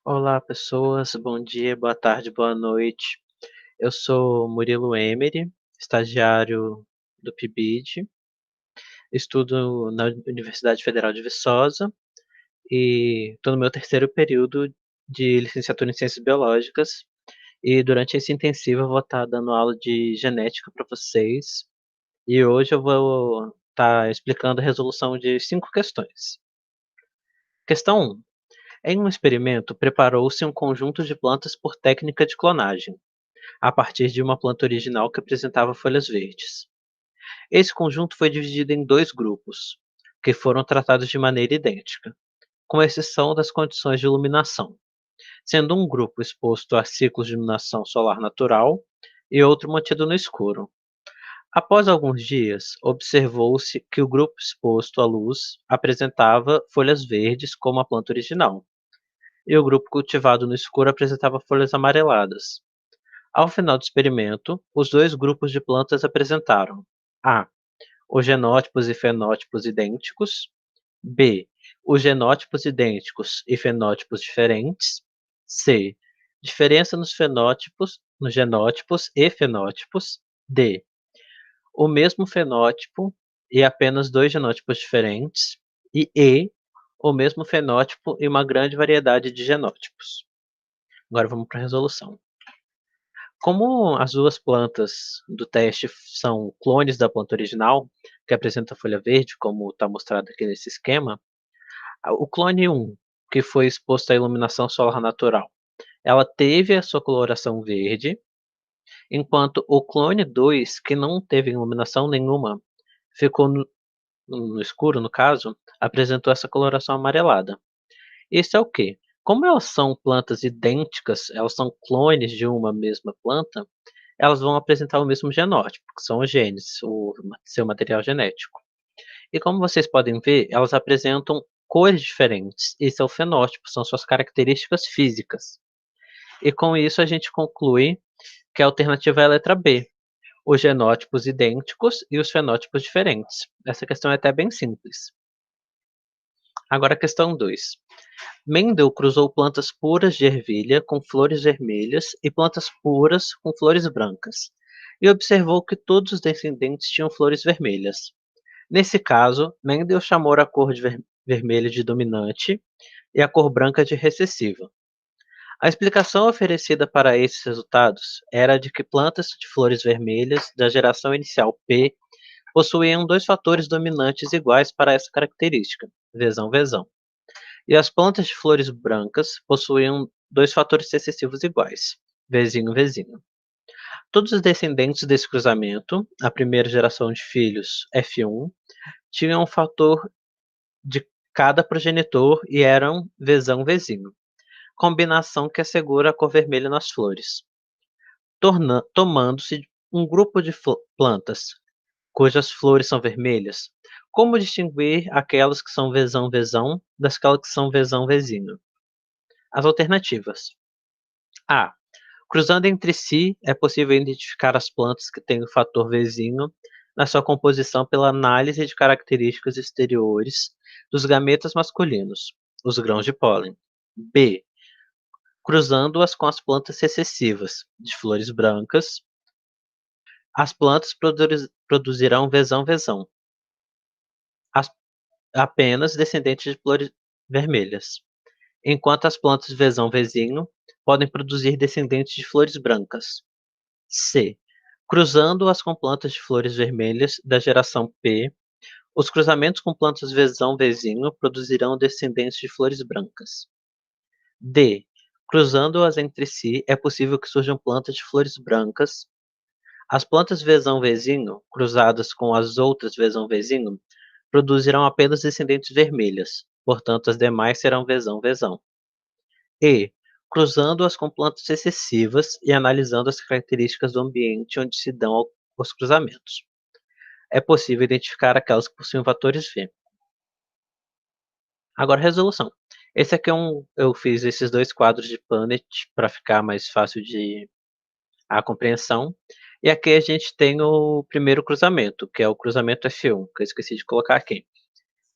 Olá, pessoas. Bom dia, boa tarde, boa noite. Eu sou Murilo Emery, estagiário do PIBID, estudo na Universidade Federal de Viçosa e estou no meu terceiro período de licenciatura em Ciências Biológicas. E durante esse intensivo eu vou estar dando aula de genética para vocês. E hoje eu vou estar explicando a resolução de 5 questões. Questão 1. Em um experimento, preparou-se um conjunto de plantas por técnica de clonagem, a partir de uma planta original que apresentava folhas verdes. Esse conjunto foi dividido em dois grupos, que foram tratados de maneira idêntica, com exceção das condições de iluminação, sendo um grupo exposto a ciclos de iluminação solar natural e outro mantido no escuro. Após alguns dias, observou-se que o grupo exposto à luz apresentava folhas verdes como a planta original, e o grupo cultivado no escuro apresentava folhas amareladas. Ao final do experimento, os dois grupos de plantas apresentaram: A. Os genótipos e fenótipos idênticos. B. Os genótipos idênticos e fenótipos diferentes. C. Diferença nos genótipos e fenótipos. D. O mesmo fenótipo e apenas dois genótipos diferentes. E. O mesmo fenótipo e uma grande variedade de genótipos. Agora vamos para a resolução. Como as duas plantas do teste são clones da planta original, que apresenta folha verde, como está mostrado aqui nesse esquema, o clone 1, que foi exposto à iluminação solar natural, ela teve a sua coloração verde, enquanto o clone 2, que não teve iluminação nenhuma, ficou no escuro, no caso, apresentou essa coloração amarelada. Isso é o quê? Como elas são plantas idênticas, elas são clones de uma mesma planta, elas vão apresentar o mesmo genótipo, que são os genes, o seu material genético. E como vocês podem ver, elas apresentam cores diferentes. Esse é o fenótipo, são suas características físicas. E com isso a gente conclui que a alternativa é a letra B, os genótipos idênticos e os fenótipos diferentes. Essa questão é até bem simples. Agora a questão 2. Mendel cruzou plantas puras de ervilha com flores vermelhas e plantas puras com flores brancas, e observou que todos os descendentes tinham flores vermelhas. Nesse caso, Mendel chamou a cor de vermelha de dominante e a cor branca de recessiva. A explicação oferecida para esses resultados era de que plantas de flores vermelhas da geração inicial P possuíam dois fatores dominantes iguais para essa característica, vesão-vesão, e as plantas de flores brancas possuíam dois fatores recessivos iguais, vezinho-vezinho. Todos os descendentes desse cruzamento, a primeira geração de filhos F1, tinham um fator de cada progenitor e eram vesão-vezinho, combinação que assegura a cor vermelha nas flores, tomando-se um grupo de plantas cujas flores são vermelhas. Como distinguir aquelas que são vesão-vesão das que são vesão-vezinho? As alternativas: A. Cruzando entre si, é possível identificar as plantas que têm o fator vezinho na sua composição pela análise de características exteriores dos gametas masculinos, os grãos de pólen. B. Cruzando-as com as plantas recessivas, de flores brancas, as plantas produzirão vesão-vesão, apenas descendentes de flores vermelhas, enquanto as plantas vesão-vezinho podem produzir descendentes de flores brancas. C. Cruzando-as com plantas de flores vermelhas da geração P, os cruzamentos com plantas vesão-vezinho produzirão descendentes de flores brancas. D. Cruzando-as entre si, é possível que surjam plantas de flores brancas. As plantas vesão-vezinho, cruzadas com as outras vesão-vezinho, produzirão apenas descendentes vermelhas, portanto as demais serão vesão-vesão. E. Cruzando-as com plantas recessivas e analisando as características do ambiente onde se dão os cruzamentos, é possível identificar aquelas que possuem fatores V. Agora, resolução. Esse aqui eu fiz esses dois quadros de Punnett para ficar mais fácil de a compreensão. E aqui a gente tem o primeiro cruzamento, que é o cruzamento F1, que eu esqueci de colocar aqui.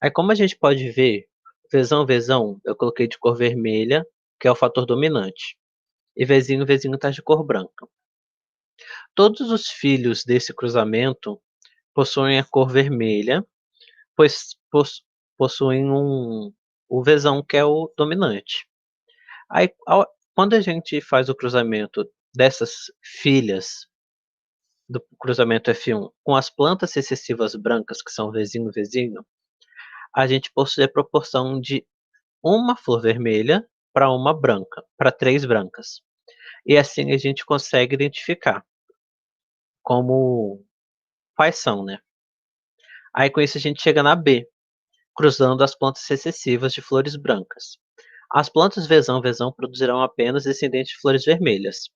Aí, como a gente pode ver, vesão-vesão, eu coloquei de cor vermelha, que é o fator dominante, e vizinho está de cor branca. Todos os filhos desse cruzamento possuem a cor vermelha, pois possuem o Vzão, que é o dominante. Aí, quando a gente faz o cruzamento dessas filhas do cruzamento F1 com as plantas recessivas brancas, que são vizinho, a gente possui a proporção de uma flor vermelha para uma branca, para 3 brancas. E assim a gente consegue identificar como quais são, né. Aí com isso a gente chega na B, cruzando as plantas recessivas de flores brancas. As plantas vezão produzirão apenas descendentes de flores vermelhas,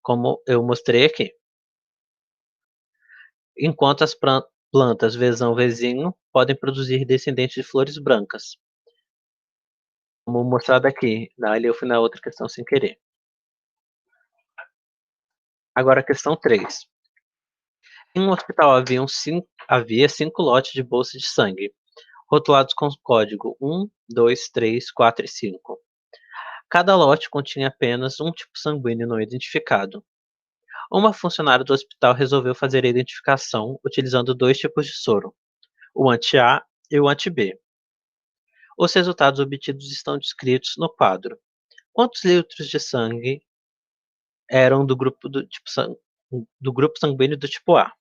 como eu mostrei aqui. Enquanto as plantas vezão podem produzir descendentes de flores brancas, como mostrado aqui. Ali eu fui na outra questão sem querer. Agora a questão 3. Em um hospital havia 5 lotes de bolsas de sangue, rotulados com o código 1, 2, 3, 4 e 5. Cada lote continha apenas um tipo sanguíneo não identificado. Uma funcionária do hospital resolveu fazer a identificação utilizando 2 tipos de soro, o anti-A e o anti-B. Os resultados obtidos estão descritos no quadro. Quantos litros de sangue eram do grupo sanguíneo do tipo A?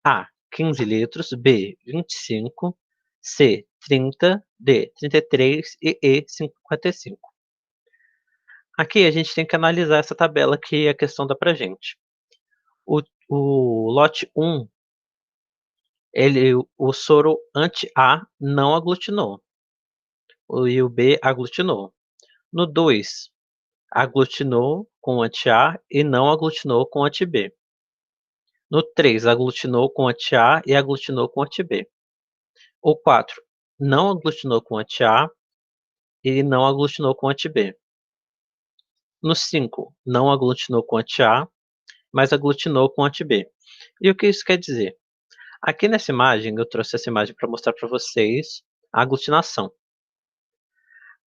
A, 15 litros, B, 25, C, 30, D, 33 e E, 55. Aqui a gente tem que analisar essa tabela que a questão dá pra gente. O lote 1, o soro anti-A não aglutinou, e o B aglutinou. No 2, aglutinou com anti-A e não aglutinou com anti-B. No 3, aglutinou com anti-A e aglutinou com anti-B. O 4, não aglutinou com anti-A e não aglutinou com anti-B. No 5, não aglutinou com anti-A, mas aglutinou com anti-B. E o que isso quer dizer? Aqui nessa imagem, eu trouxe essa imagem para mostrar para vocês a aglutinação.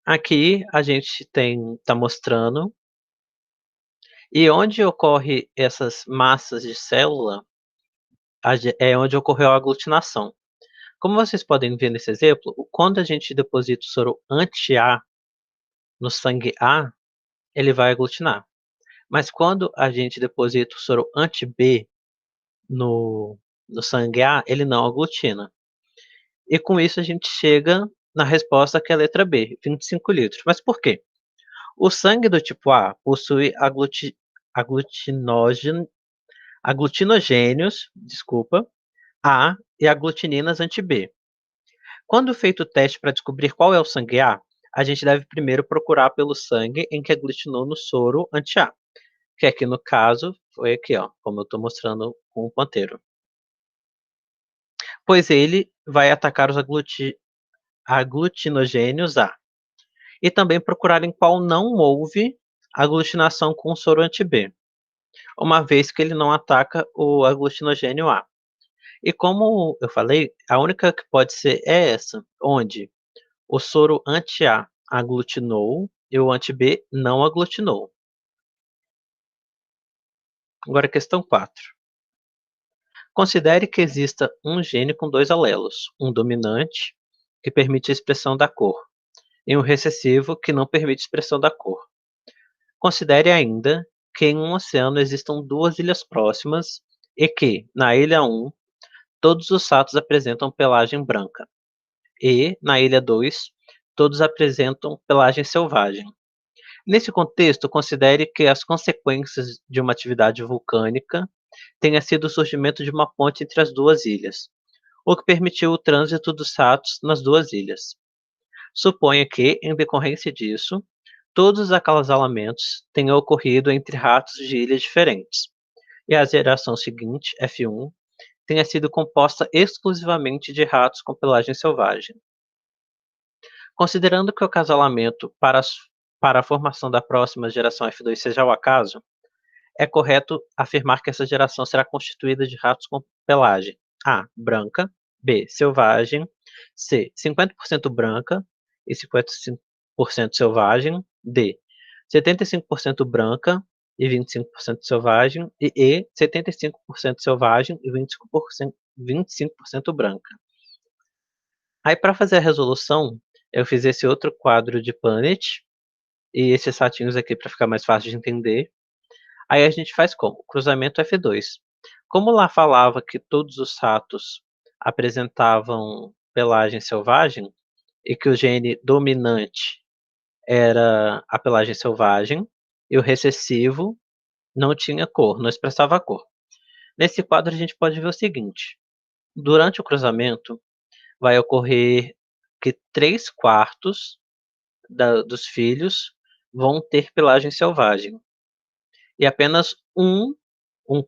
Aqui a gente está mostrando, e onde ocorre essas massas de célula, é onde ocorreu a aglutinação. Como vocês podem ver nesse exemplo, quando a gente deposita o soro anti-A no sangue A, ele vai aglutinar. Mas quando a gente deposita o soro anti-B no sangue A, ele não aglutina. E com isso a gente chega na resposta, que é a letra B, 25 litros. Mas por quê? O sangue do tipo A possui aglutinogênios, A e aglutininas anti-B. Quando feito o teste para descobrir qual é o sangue A, a gente deve primeiro procurar pelo sangue em que aglutinou no soro anti-A, que aqui no caso foi aqui, ó, como eu estou mostrando com o ponteiro. Pois ele vai atacar os aglutinogênios A. E também procurar em qual não houve aglutinação com o soro anti-B, uma vez que ele não ataca o aglutinogênio A. E como eu falei, a única que pode ser é essa, onde o soro anti-A aglutinou e o anti-B não aglutinou. Agora questão 4. Considere que exista um gene com 2 alelos, um dominante, que permite a expressão da cor, e um recessivo, que não permite a expressão da cor. Considere ainda que em um oceano existam 2 ilhas próximas e que, na ilha 1, todos os ratos apresentam pelagem branca e, na ilha 2, todos apresentam pelagem selvagem. Nesse contexto, considere que as consequências de uma atividade vulcânica tenha sido o surgimento de uma ponte entre as 2 ilhas, o que permitiu o trânsito dos ratos nas 2 ilhas. Suponha que, em decorrência disso, todos os acasalamentos tenham ocorrido entre ratos de ilhas diferentes, e a geração seguinte, F1, tenha sido composta exclusivamente de ratos com pelagem selvagem. Considerando que o acasalamento para a formação da próxima geração F2 seja ao acaso, é correto afirmar que essa geração será constituída de ratos com pelagem A, branca, B, selvagem, C, 50% branca e selvagem. D, 75% branca e 25% selvagem. E 75% selvagem e 25% branca. Aí, para fazer a resolução, eu fiz esse outro quadro de Planet e esses ratinhos aqui para ficar mais fácil de entender. Aí a gente faz como? Cruzamento F2. Como lá falava que todos os ratos apresentavam pelagem selvagem e que o gene dominante era a pelagem selvagem e o recessivo não tinha cor, não expressava cor. Nesse quadro a gente pode ver o seguinte: durante o cruzamento vai ocorrer que 3/4 dos filhos vão ter pelagem selvagem e apenas um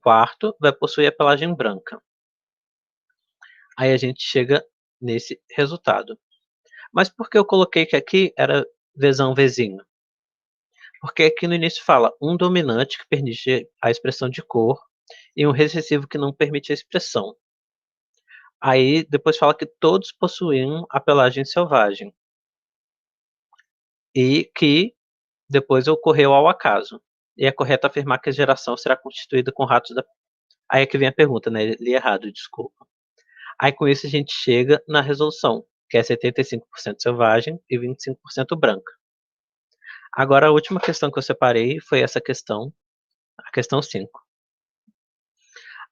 quarto vai possuir a pelagem branca. Aí a gente chega nesse resultado. Mas por que eu coloquei que aqui era Vzão Vzinho? Porque aqui no início fala um dominante que permite a expressão de cor e um recessivo que não permite a expressão. Aí depois fala que todos possuíam a pelagem selvagem e que depois ocorreu ao acaso. E é correto afirmar que a geração será constituída com ratos da... Aí é que vem a pergunta, né? Li errado, desculpa. Aí com isso a gente chega na resolução, que é 75% selvagem e 25% branca. Agora a última questão que eu separei foi essa questão, a questão 5.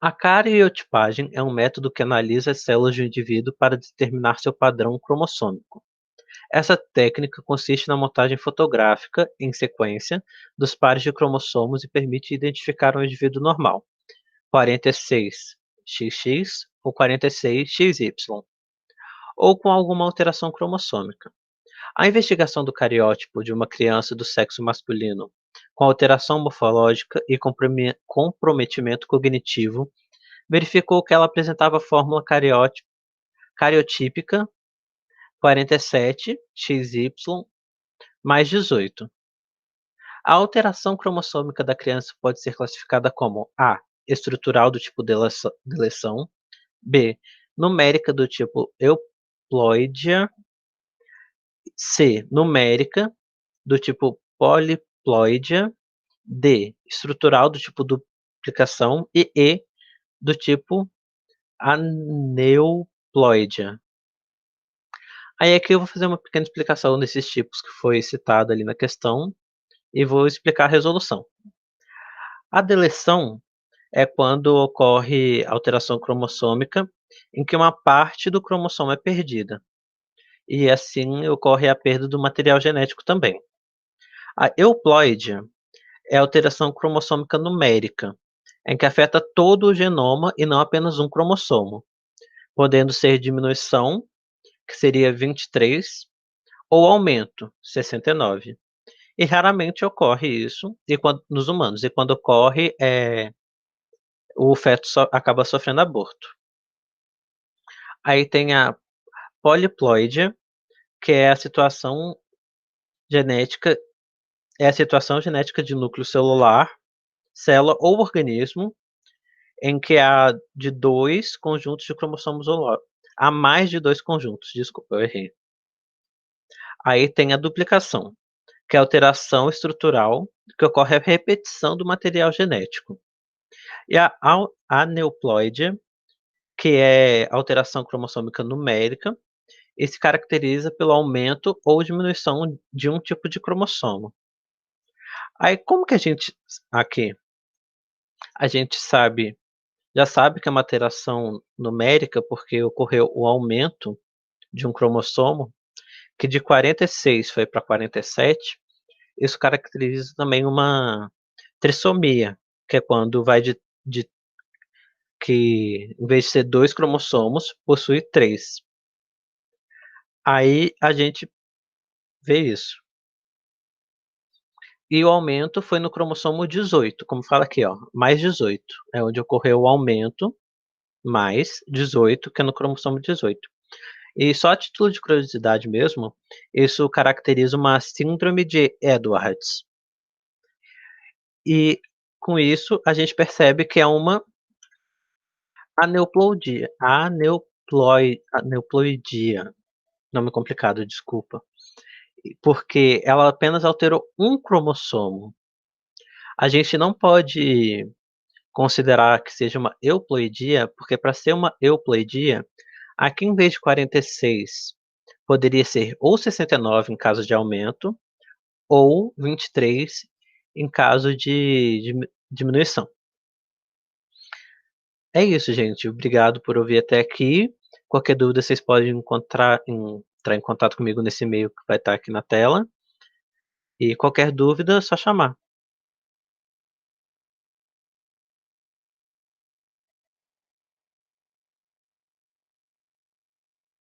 A cariotipagem é um método que analisa as células de um indivíduo para determinar seu padrão cromossômico. Essa técnica consiste na montagem fotográfica, em sequência, dos pares de cromossomos e permite identificar um indivíduo normal, 46XX ou 46XY, ou com alguma alteração cromossômica. A investigação do cariótipo de uma criança do sexo masculino com alteração morfológica e comprometimento cognitivo verificou que ela apresentava a fórmula cariotípica 47XY mais 18. A alteração cromossômica da criança pode ser classificada como A, estrutural do tipo deleção, B, numérica do tipo euploidia, C, numérica do tipo poliploidia, D, estrutural do tipo duplicação e do tipo aneuploidia. Aí aqui eu vou fazer uma pequena explicação desses tipos que foi citado ali na questão e vou explicar a resolução. A deleção é quando ocorre alteração cromossômica em que uma parte do cromossomo é perdida, e assim ocorre a perda do material genético também. A euploidia é alteração cromossômica numérica, em que afeta todo o genoma e não apenas um cromossomo, podendo ser diminuição, que seria 23, ou aumento, 69. E raramente ocorre isso nos humanos, e quando ocorre, o feto acaba sofrendo aborto. Aí tem a poliploidia, que é a situação genética de núcleo celular, célula ou organismo em que há de dois conjuntos de cromossomos homólogos. Há mais de dois conjuntos, desculpa, eu errei. Aí tem a duplicação, que é a alteração estrutural que ocorre a repetição do material genético. E a aneuploidia, que é alteração cromossômica numérica, e se caracteriza pelo aumento ou diminuição de um tipo de cromossomo. Aí como que a gente já sabe que é uma alteração numérica porque ocorreu o aumento de um cromossomo, que de 46 foi para 47, isso caracteriza também uma trissomia, que é quando vai de que em vez de ser 2 cromossomos, possui 3. Aí a gente vê isso. E o aumento foi no cromossomo 18, como fala aqui, ó, mais 18, é onde ocorreu o aumento, mais 18, que é no cromossomo 18. E só a título de curiosidade mesmo, isso caracteriza uma síndrome de Edwards. E com isso a gente percebe que é uma aneuploidia, nome complicado, desculpa. porque ela apenas alterou um cromossomo. A gente não pode considerar que seja uma euploidia, porque para ser uma euploidia, aqui em vez de 46, poderia ser ou 69 em caso de aumento, ou 23 em caso de diminuição. É isso, gente. Obrigado por ouvir até aqui. Qualquer dúvida, vocês podem entrar em contato comigo nesse e-mail que vai estar aqui na tela. E qualquer dúvida, é só chamar.